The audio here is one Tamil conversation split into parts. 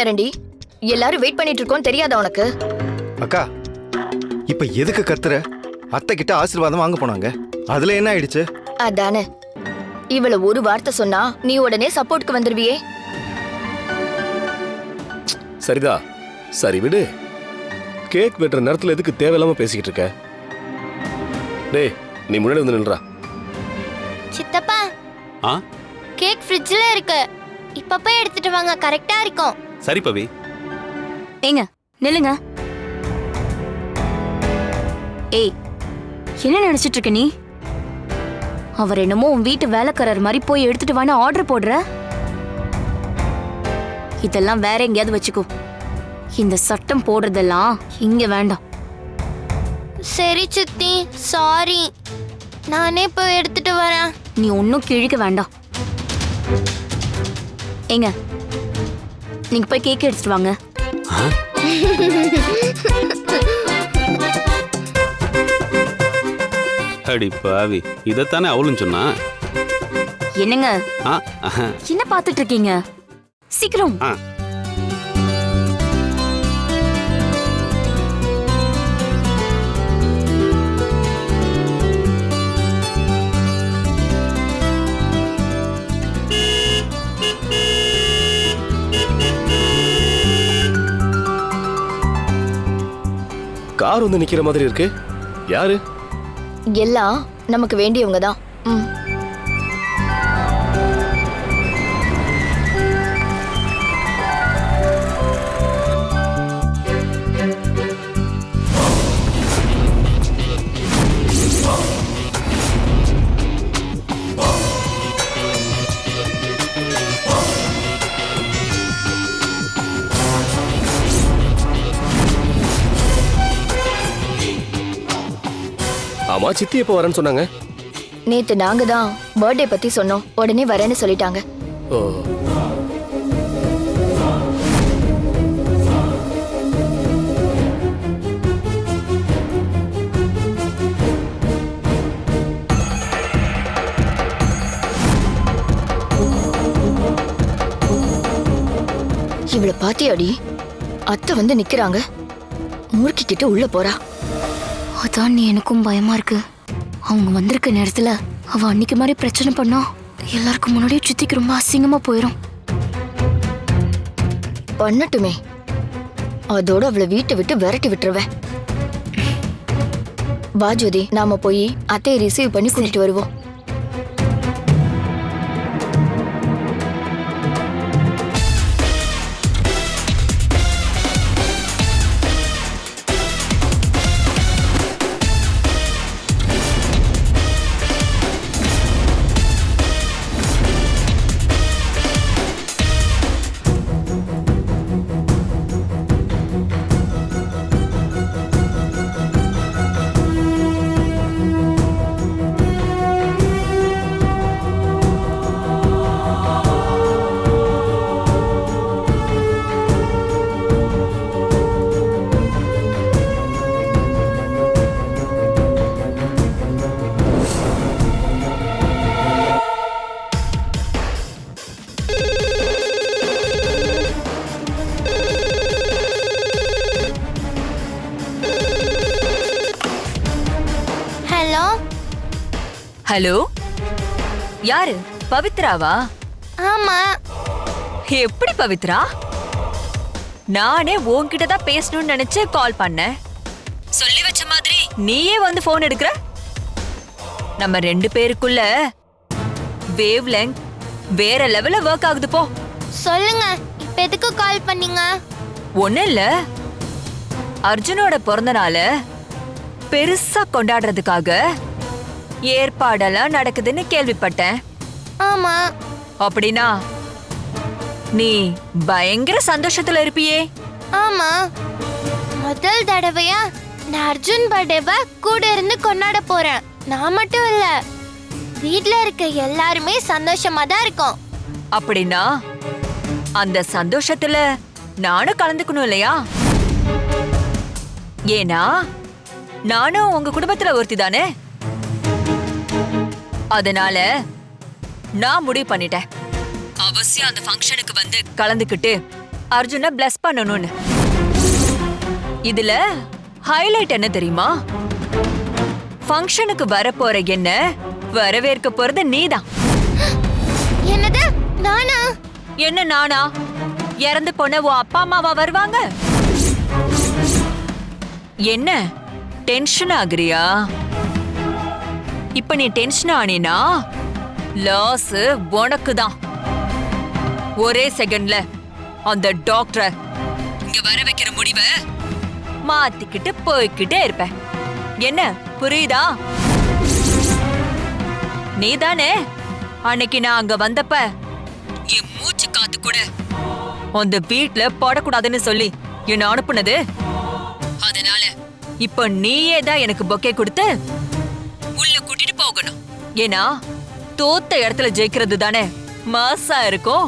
நேரம்டி. எல்லாரும் வெயிட் பண்ணிட்டு இருக்கோம், தெரியாதா உனக்கு? அக்கா இப்ப எதுக்கு கத்துற? அத்தை கிட்ட ஆசீர்வாதம் வாங்க போனாங்க, அதுல என்ன ஆயிடுச்சு? அதானே, இவள ஒரு வார்த்தை சொன்னா நீ உடனே சப்போர்ட்க்கு வந்துருவியே. சரிதா, சரி விடு. கேக் வெட்டுற நேரத்துல எதுக்கு தேவையில்லாம பேசிக்கிட்டு இருக்க? டேய், நீ முன்னாடி வந்து நின்றா. சித்தப்பா, கேக் ஃப்ரிட்ஜ்ல இருக்கு, இப்ப போய் எடுத்துட்டு வாங்க, கரெக்டா இருக்கும். சரி பவி. ஏங்க நில்லுங்க. ஏய், என்ன நினைச்சிட்டு இருக்க நீ? அவர் என்னமோ உன் வீட்டு வேலைக்காரர் மாதிரி போய் எடுத்துட்டு வான்னு ஆர்டர் போடுற. இதெல்லாம் வேற எங்கேயாவது வச்சுக்கோ. இந்த சட்டம் போடுறதெல்லாம் இங்க வேண்டாம். சரி சித்தி, சாரி, நானே போய் எடுத்துட்டு வரேன். நீ ஒன்னும் கிழிக்க வேண்டாம். ஏங்க, நீங்க போய் கேக் எடுத்துட்டு வாங்க. அடி பாவி, இதத்தானே அவளும் சொன்னா. என்னங்க என்ன பாத்துட்டு இருக்கீங்க? சீக்கிரம். கார் வந்து நிக்கிற மாதிரி இருக்கு. யாரு? எல்லாம் நமக்கு வேண்டியவங்க தான். ஆமா, சித்தி எப்போ வரேன்னு சொன்னாங்க? நேத்து நாங்க தான் பர்த்டே பத்தி சொன்னோம், உடனே வரேன்னு சொல்லிட்டாங்க. ஓ, இவள பாத்தியாடி? அத்தை வந்து நிக்கிறாங்க, மூர்க்கிக்கிட்டு உள்ள போறா. அதான் நீ எனக்கும் பயமா இருக்கு. அவங்க வந்திருக்க நேரத்துல அவ அன்னைக்கு மாதிரி பிரச்சனை பண்ணா எல்லாருக்கும் முன்னாடியே சித்திக்கு ரொம்ப அசிங்கமா போயிடும். பண்ணட்டுமே, அதோட அவளை வீட்டை விட்டு விரட்டி விட்டுருவேன். வா ஜோதி, நாம போய் அத்தையை ரிசீவ் பண்ணி கூட்டிட்டு வருவோம். ஹலோ, யாரு? பவித்ராவா? ஆமா. எப்படி பவித்ரா? நானே உன்கிட்ட தான் பேசணும்னு நினைச்சு கால் பண்ணேன். சொல்லி வச்ச மாதிரி நீயே வந்து போன் எடுக்கிற. நம்ம ரெண்டு பேருக்குள்ள வேவ் லெங்த் வேற லெவல்ல ஒர்க் ஆகுது. போ சொல்லுங்க, இப்ப எதுக்கு கால் பண்ணீங்க? ஒண்ணு இல்ல, அர்ஜுனோட பிறந்த நாள பெருசா கொண்டாடுறதுக்காக ஏற்பாடெல்லாம் நடக்குதுன்னு கேள்விப்பட்டேன். ஆமா. அப்படின்னா நீ பயங்கர சந்தோஷத்துல இருப்பியே? ஆமா, முதல் தடவையா நான் அர்ஜுன் பர்த்டேவை கூட இருந்து கொண்டாட போறேன். நான் மட்டும் இல்ல, வீட்ல இருக்க எல்லாருமே சந்தோஷமா தான் இருக்கோம். அப்படின்னா அந்த சந்தோஷத்துல நானும் கலந்துக்கணும் இல்லையா? ஏன்னா நானும் உங்க குடும்பத்துல ஒருத்தி தானே. அதனால நான் முடிவு பண்ணிட்டேன், அவசியம் அந்த ஃபங்க்ஷனுக்கு வந்து கலந்துக்கிட்டு அர்ஜுனை பிளஸ் பண்ணணும்னு. இதுல ஹைலைட் என்ன தெரியுமா? ஃபங்க்ஷனுக்கு வரப்போற என்ன வரவேற்க போறது நீதான். என்னது நானா? என்ன நானா? இறந்து போன உன் அப்பா அம்மாவா வருவாங்க? என்ன டென்ஷன் ஆகுறியா? இப்ப நீ டென்ஷன் ஆனீனா லாஸ் உனக்கு தான். ஒரே செகண்ட்ல அந்த டாக்டரை இங்க வர வைக்கிற முடிவை மாத்திக்கிட்டு போய்கிட்டே இருப்ப. என்ன புரியுதா? நீதானே அன்னைக்கு நான் அங்க வந்தப்ப என் மூச்சு காத்து கூட அந்த வீட்ல போடக்கூடாதுன்னு சொல்லி என்ன அனுப்புனது. அதனால இப்ப நீயே தான் எனக்கு பொக்கே கொடுத்து உள்ள கூட்டிட்டு போகணும். ஏன்னா தோத்த இடத்துல ஜெயிக்கிறது தானே மாசா இருக்கும்.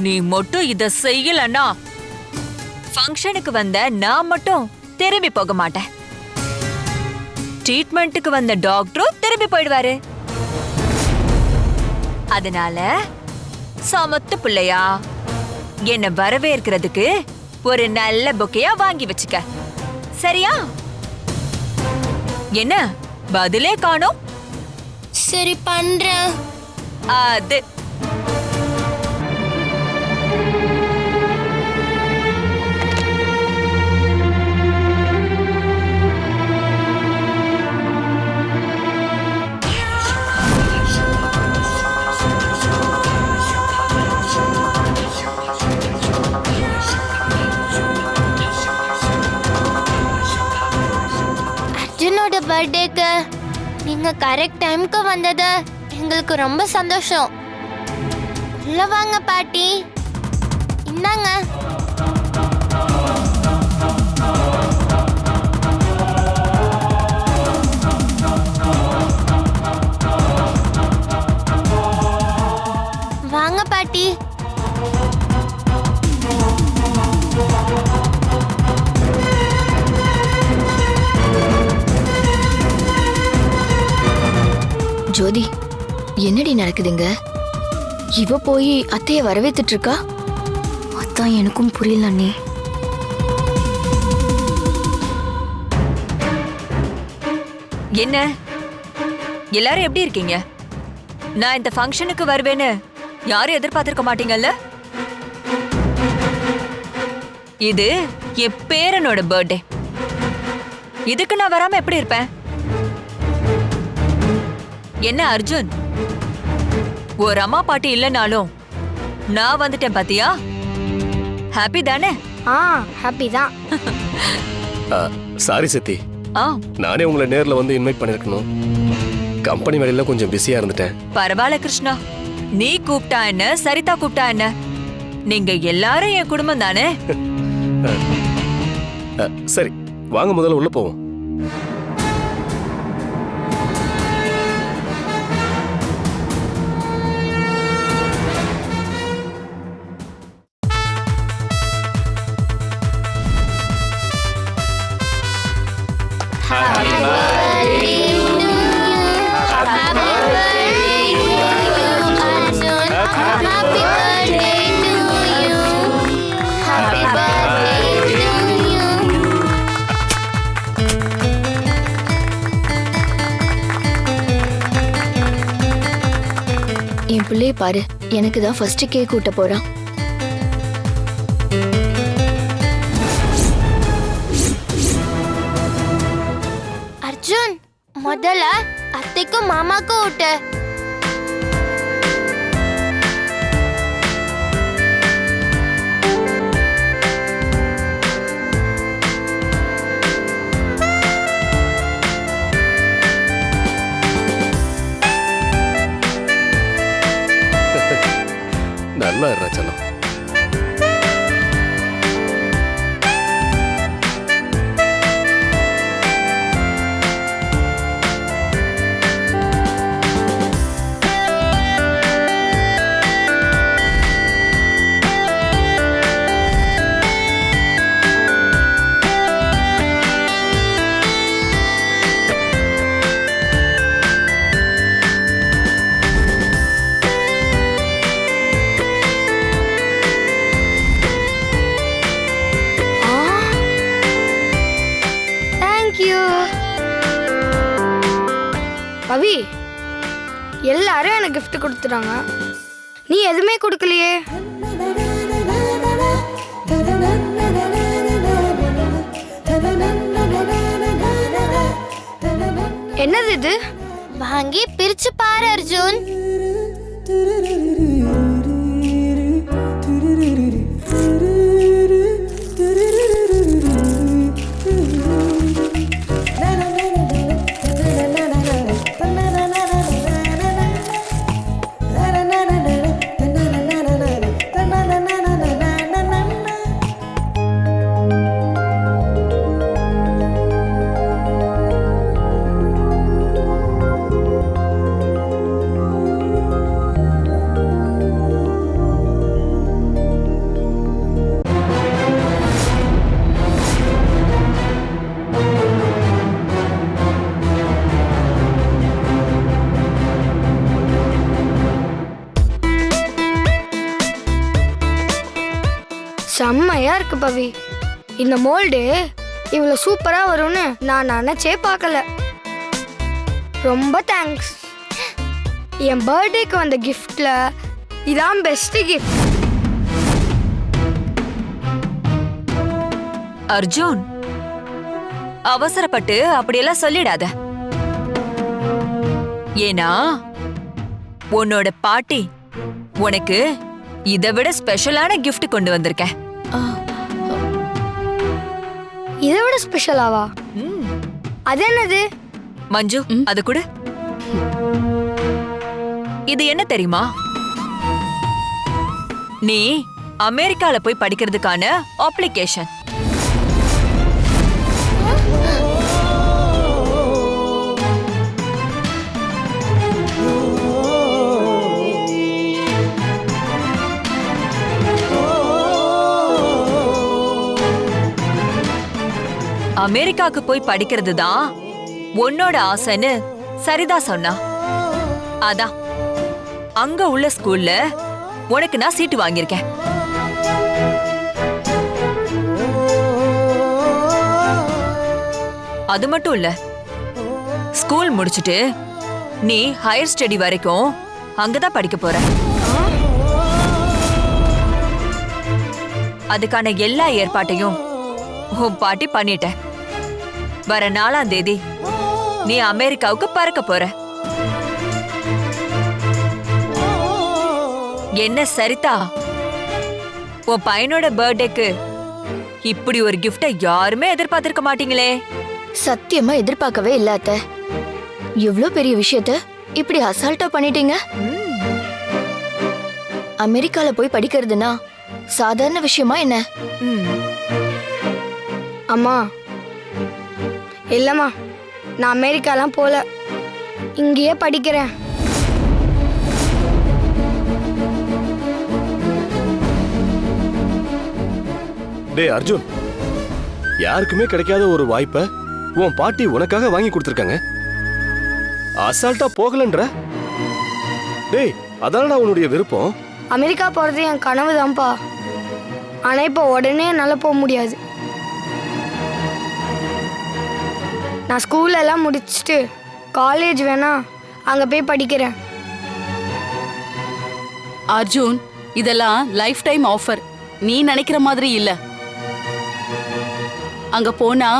நீ மட்டும் இத செய்யலன்னா ஃபங்க்ஷனுக்கு வந்த நான் மட்டும் திரும்பி போக மாட்டேன். ட்ரீட்மெண்ட்டுக்கு வந்த டாக்டரும் திரும்பி போயிடுவாரு. அதனால சமத்து பிள்ளையா என்ன வரவேற்கிறதுக்கு ஒரு நல்ல பொக்கையா வாங்கி வச்சுக்க. சரியா? என்ன பதிலே காணோம்? சரி பண்றேன். அது அர்ஜுனோட பர்த்டேக்கு நீங்க கரெக்ட் டைம்க்கு வந்தது எங்களுக்கு ரொம்ப சந்தோஷம். உள்ள வாங்க பாட்டி. இந்தாங்க. வாங்க பாட்டி. ஜோதி, என்னடி நடக்குதுங்க? இவ போய் அத்தைய வரவேத்துட்டு இருக்கா. அதான் எனக்கும் புரியல அண்ணே. என்ன எல்லாரும் எப்படி இருக்கீங்க? நான் இந்த ஃபங்க்ஷனுக்கு வருவேன்னு யாரும் எதிர்பார்த்திருக்க மாட்டீங்கல்ல? இது என் பேரனோட பர்த்டே. இதுக்கு நான் வராம எப்படி இருப்பேன்? என்ன அர்ஜுன், ஒரு அம்மா பாட்டி இல்லைனாலும் நான் வந்துட்டேன் பாத்தியா? ஹாப்பி தானே? ஹாப்பி தான். சாரி சத்தி, ஆ நானே உங்களை நேர்ல வந்து இன்வைட் பண்ணிருக்கணும். கம்பெனி வேலையில கொஞ்சம் பிஸியா இருந்துட்டேன். பரவாயில்ல கிருஷ்ணா, நீ கூப்பிட்டா என்ன, சரிதா கூப்பிட்டா என்ன, நீங்க எல்லாரும் என் குடும்பம் தானே. சரி வாங்க முதல்ல உள்ள போவோம். என் பிள்ளைய பாரு, எனக்கு தான் ஃபர்ஸ்ட் கேக் ஊட்ட போறான். அர்ஜுன், முதல்ல அத்தைக்கும் மாமாக்கும் ஊட்டு. நல்லா இருச்சலாம். பவி, எல்லாரும் எனக்கு gift கொடுத்துட்டாங்க, நீ எதுவுமே கொடுக்கலையே. என்னது இது? வாங்கி பிரிச்சு பாரு அர்ஜுன். செம்மையா இருக்கு பவி. இந்த மோல்டு இவ்வளவு சூப்பரா வரும்னு நான் நினைச்சே பார்க்கல. ரொம்ப தேங்க்ஸ். என் பர்த்டேக்கு வந்த கிஃப்ட்ல இதான் பெஸ்ட் கிஃப்ட். அர்ஜுன், அவசரப்பட்டு அப்படியெல்லாம் சொல்லிடாத. ஏன்னா உன்னோட பாட்டி உனக்கு இதை விட ஸ்பெஷலான கிஃப்ட் கொண்டு வந்திருக்க. இதை விட ஸ்பெஷலாவா? அது என்னது? மஞ்சு, அது கூட. இது என்ன தெரியுமா? நீ அமெரிக்கால போய் படிக்கிறதுக்கான அப்ளிகேஷன். அமெரிக்காக்கு போய் படிக்கிறது தான் உன்னோட ஆசைன்னு சரிதா சொன்னா. அதான் அங்க உள்ள ஸ்கூல்ல உனக்கு நான் சீட்டு வாங்கியிருக்கேன். அது மட்டும் இல்ல, ஸ்கூல் முடிச்சிட்டு நீ ஹையர் ஸ்டடி வரைக்கும் அங்கதான் படிக்க போற. அதுக்கான எல்லா ஏற்பாட்டையும் உன் பாட்டி பண்ணிட்ட. வர 4ஆம் தேதி நீ அமெரிக்காவுக்கு பறக்க போற. என்ன சரிதா, உன் பையனோட பர்த்டேக்கு இப்படி ஒரு கிஃப்டை யாருமே எதிர்பார்த்திருக்க மாட்டீங்களே. சத்தியமா எதிர்பார்க்கவே இல்ல அத்தை. இவ்ளோ பெரிய விஷயத்த இப்படி அசால்ட்டா பண்ணிட்டீங்க. அமெரிக்கால போய் படிக்கிறதுனா சாதாரண விஷயமா என்ன? அம்மா, இல்லம்மா, நான் அமெரிக்காலாம் போல, இங்கேயே படிக்கிறேன். டேய் அர்ஜுன், யாருக்குமே கிடைக்காத ஒரு வாய்ப்பை உன் பாட்டி உனக்காக வாங்கி கொடுத்துருக்காங்க. அசால்ட்டா போகலன்ற. டேய், அதானடா உன்னுடைய விருப்பம். அமெரிக்கா போகிறது என் கனவு தான்ப்பா. ஆனால் இப்போ உடனே என்னால் போக முடியாது. நான் ஸ்கூலெல்லாம் முடிச்சுட்டு காலேஜ் வேணா அங்கே போய் படிக்கிறேன். அர்ஜுன், இதெல்லாம் லைஃப் டைம் ஆஃபர், நீ நினைக்கிற மாதிரி இல்ல. அங்க போனா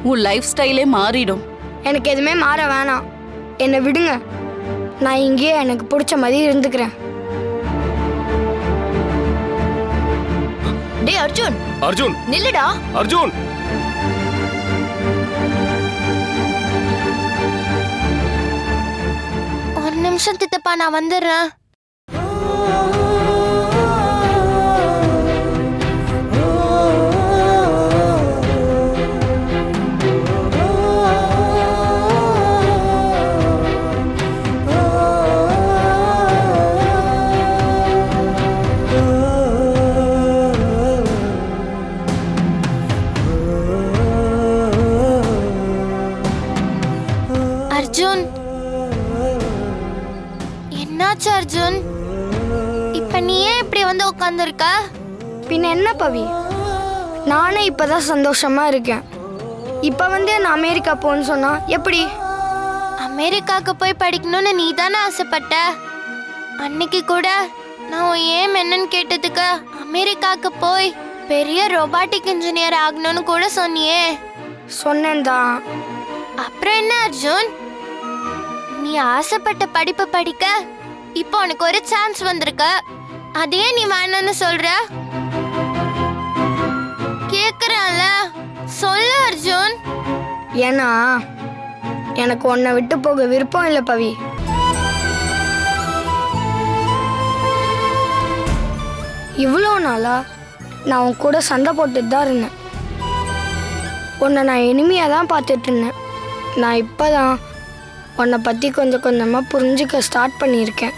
உன் லைஃப் ஸ்டைலே மாறிடும். எனக்கு எதுவுமே மாற வேணாம், என்னை விடுங்க. நான் இங்கேயே எனக்கு பிடிச்ச மாதிரி இருந்துக்கிறேன். டே அர்ஜுன், அர்ஜுன் நில்லுடா. அர்ஜுன், ஒரு நிமிஷம் தித்தப்பா, நான் வந்துடுறேன். அர்ஜுன், என்னாச்சு அர்ஜுன்? இப்ப நீ ஏன் இப்படி வந்து உட்கார்ந்துருக்க? பின்ன என்ன பவி, நானே இப்பதான் சந்தோஷமா இருக்கேன். இப்போ வந்து நான் அமெரிக்கா போன்னு சொன்னா எப்படி? அமெரிக்காக்கு போய் படிக்கணும்னு நீ தானே ஆசைப்பட்ட. அன்னைக்கு கூட நான் உன் ஏம் என்னன்னு கேட்டதுக்கு அமெரிக்காக்கு போய் பெரிய ரோபாட்டிக் இன்ஜினியர் ஆகணும்னு கூட சொன்னியே. சொன்னேன் தான். அப்புறம் என்ன அர்ஜுன், நீ ஆசைப்பட்ட படிப்பு படிக்க இப்போ உனக்கு ஒரு சான்ஸ் வந்திருக்க, அதையே நீ வேணும்னு சொல்ற? கேக்குறல, சொல்லு அர்ஜுன். ஏன்னா எனக்கு உன்னை விட்டு போக விருப்பம் இல்லை பவி. இவ்வளோ நாளா நான் உன் கூட சண்டை போட்டுட்டு தான் இருந்தேன். உன்னை நான் இனிமையாக தான் பார்த்துட்டு இருந்தேன். நான் இப்போ தான் உன்னை பற்றி கொஞ்சம் கொஞ்சமாக புரிஞ்சுக்க ஸ்டார்ட் பண்ணியிருக்கேன்.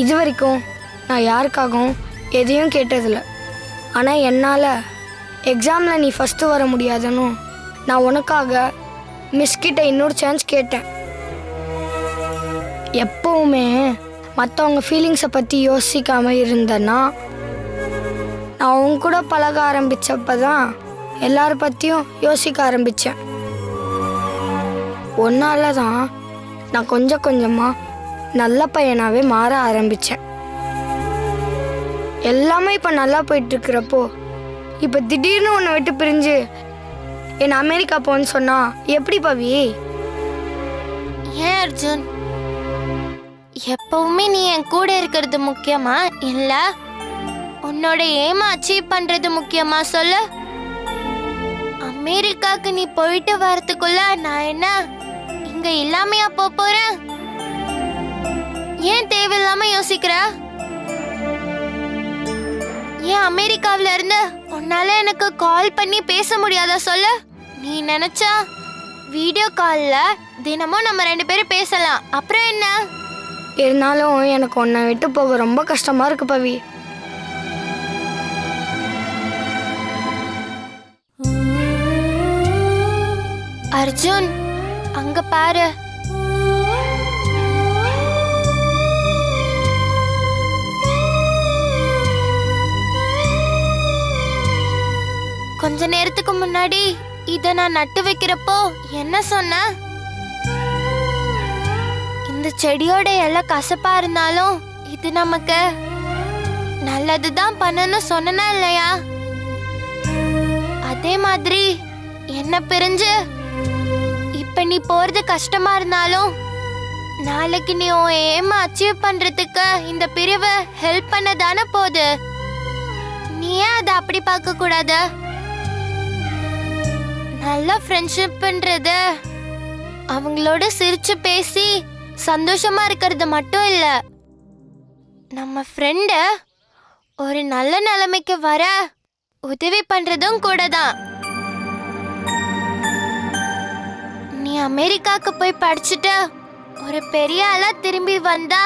இது வரைக்கும் நான் யாருக்காகவும் எதையும் கேட்டதில்லை. ஆனால் என்னால் எக்ஸாமில் நீ ஃபஸ்ட்டு வர முடியாதுன்னு நான் உனக்காக மிஸ்கிட்ட இன்னொரு சான்ஸ் கேட்டேன். எப்போவுமே மற்றவங்க ஃபீலிங்ஸை பற்றி யோசிக்காமல் இருந்தேன்னா நான் அவங்க கூட பழக ஆரம்பித்தப்ப தான் எல்லார பற்றியும் யோசிக்க ஆரம்பித்தேன். ஒன்னால தான் நான் கொஞ்சம் கொஞ்சமாக நல்ல பையனாகவே மாற ஆரம்பித்தேன். எல்லாமே இப்போ நல்லா போயிட்டுருக்கிறப்போ இப்போ திடீர்னு உன்னை விட்டு பிரிஞ்சு என்னை அமெரிக்கா போன்னு சொன்னா எப்படி பவி? ஏன் அர்ஜுன், எப்பவுமே நீ என் கூட இருக்கிறது முக்கியமா இல்ல உன்னோட ஏமா அச்சீவ் பண்றது முக்கியமா சொல்லு? அமெரிக்காக்கு நீ போயிட்டு வரதுக்குள்ள நான் என்ன இங்க இல்லாமையா போறேன்? ஏன் தேவையில்லாம யோசிக்கிற? ஏன் அமெரிக்காவில இருந்து உன்னால எனக்கு கால் பண்ணி பேச முடியாதா சொல்லு? நீ நினைச்சா வீடியோ கால்ல தினமும் நம்ம 2 பேரும் பேசலாம். அப்புறம் என்ன? இருந்தாலும் எனக்கு உன்னை விட்டு போக ரொம்ப கஷ்டமா இருக்கு பவி. அர்ஜுன், அங்க பாரு. கொஞ்ச நேரத்துக்கு முன்னாடி இத நான் நட்டு வைக்கிறப்போ என்ன சொன்ன? இந்த செடியோட எல்லாம் கசப்பா இருந்தாலும் இது நமக்கு நல்லதுதான் பண்ணணும் சொன்னா இல்லையா? அதே மாதிரி என்ன பிரிஞ்சு இப்ப நீ போறது கஷ்டமா இருந்தாலும் நாளைக்கு நீ உன் ஏமா அச்சீவ் பண்றதுக்கு இந்த பிரிவு ஹெல்ப் பண்ணதானே போகுது. நீ ஏன் அதை அப்படி பார்க்க கூடாது? நல்ல ஃப்ரெண்ட்ஷிப்ன்றது அவங்களோட சிரிச்சு பேசி சந்தோஷமா இருக்கிறது மட்டும் இல்ல, நம்ம ஃப்ரெண்ட ஒரு நல்ல நிலைமைக்கு வர உதவி பண்றதும் கூட தான். நீ அமெரிக்காக்கு போய் படிச்சுட்டு ஒரு பெரிய ஆளா திரும்பி வந்தா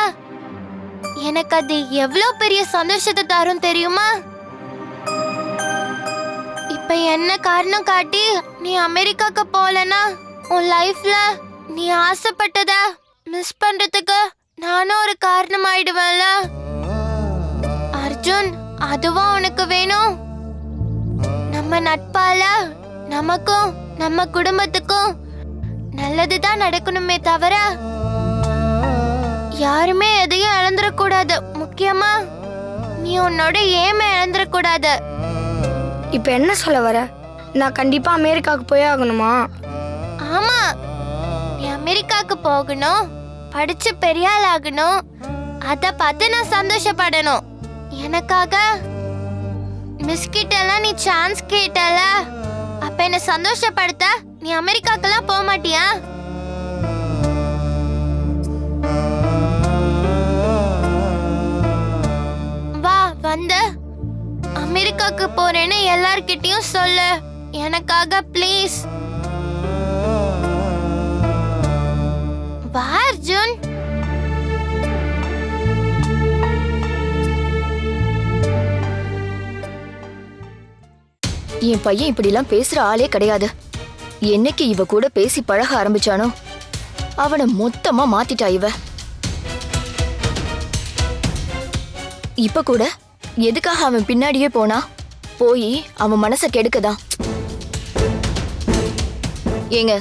எனக்கு அது எவ்வளவு பெரிய சந்தோஷத்தை தரும் தெரியுமா? இப்ப என்ன காரணம் காட்டி நீ அமெரிக்காக்கு போலனா உன் லைஃப்ல நீ ஆசைப்பட்டத மிஸ் பண்றதுக்கு நானும் ஒரு காரணம் ஆயிடுவேன்ல. அர்ஜுன், அதுவா உனக்கு வேணும்? நம்ம நட்பால நமக்கும் நம்ம குடும்பத்துக்கும் நல்லதுதான் நடக்கணுமே தவிர யாருமே எதையும் இழந்துடக்கூடாது. முக்கியமா நீ உன்னோட ஏமை இழந்துடக்கூடாது. இப்ப என்ன சொல்ல வர? நான் கண்டிப்பா அமெரிக்காவுக்கு போய் ஆகணுமா? ஆமா, நீ அமெரிக்காக்கு போகணும், படிச்சு பெரிய ஆள் ஆகணும். அத பார்த்து நான் சந்தோஷப்படணும். எனக்காக மிஸ்கிட்டெல்லாம் நீ சான்ஸ் கேட்டல, அப்ப என்ன சந்தோஷப்படுத்த நீ அமெரிக்காக்கெல்லாம் போக மாட்டியா? வா, வந்து அமெரிக்காக்கு போறேன்னு எல்லார்கிட்டயும் சொல்லு எனக்காக ப்ளீஸ். வா அர்ஜுன். என் பையன் இப்படிலாம் பேசுற ஆளே கிடையாது. என்னைக்கு இவ கூட பேசி பழக ஆரம்பிச்சானோ அவனை மொத்தமா மாத்திட்டா இவ. இப்ப கூட எதுக்காக அவன் பின்னாடியே போனா? போய் அவன் மனச கெடுக்கதான். ஏங்க,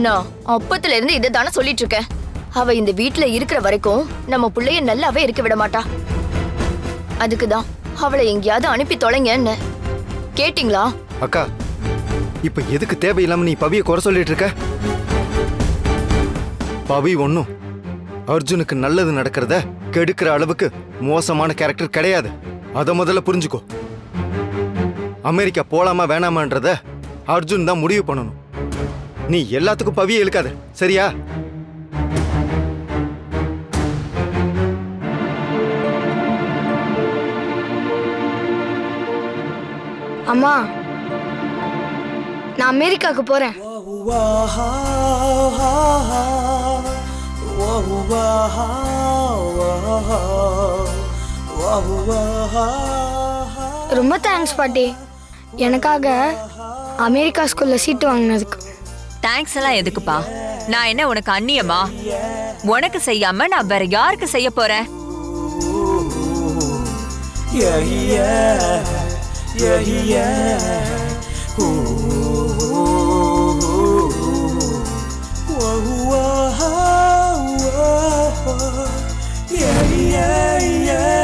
நான் அப்பத்துல இருந்து இதை தானே சொல்லிட்டு இருக்கேன். அவ இந்த வீட்ல இருக்கிற வரைக்கும் நம்ம புள்ளைய நல்லாவே இருக்க விட மாட்டா. அதுக்குதான் அவளை எங்கேயாவது அனுப்பி தொலைங்கன்னு. கேட்டிங்களா? அக்கா, இப்ப எதுக்கு தேவையில்லாம நீ பவியை குறை சொல்லிட்டு இருக்க? பவி ஒன்னும் அர்ஜுனுக்கு நல்லது நடக்கிறத கெடுக்கிற அளவுக்கு மோசமான கேரக்டர் கிடையாது. அத முதல்ல புரிஞ்சுக்கோ. அமெரிக்கா போலாமா வேணாமான்றத அர்ஜுன் தான் முடிவு பண்ணணும். நீ எல்லாத்துக்கும் பவியை இழுக்காத, சரியா? அம்மா, நான் அமெரிக்காவுக்கு போறேன். ரொம்ப தேங்க்ஸ் பாட்டி, எனக்காக அமெரிக்கா ஸ்கூல்ல சீட்டு வாங்கினதுக்கு. தேங்க்ஸ் எல்லாம் எதுக்குப்பா? நான் என்ன உனக்கு அந்நியமா? உனக்கு செய்யாம நான் வேற யாருக்கு செய்ய போறேன்? Yeah.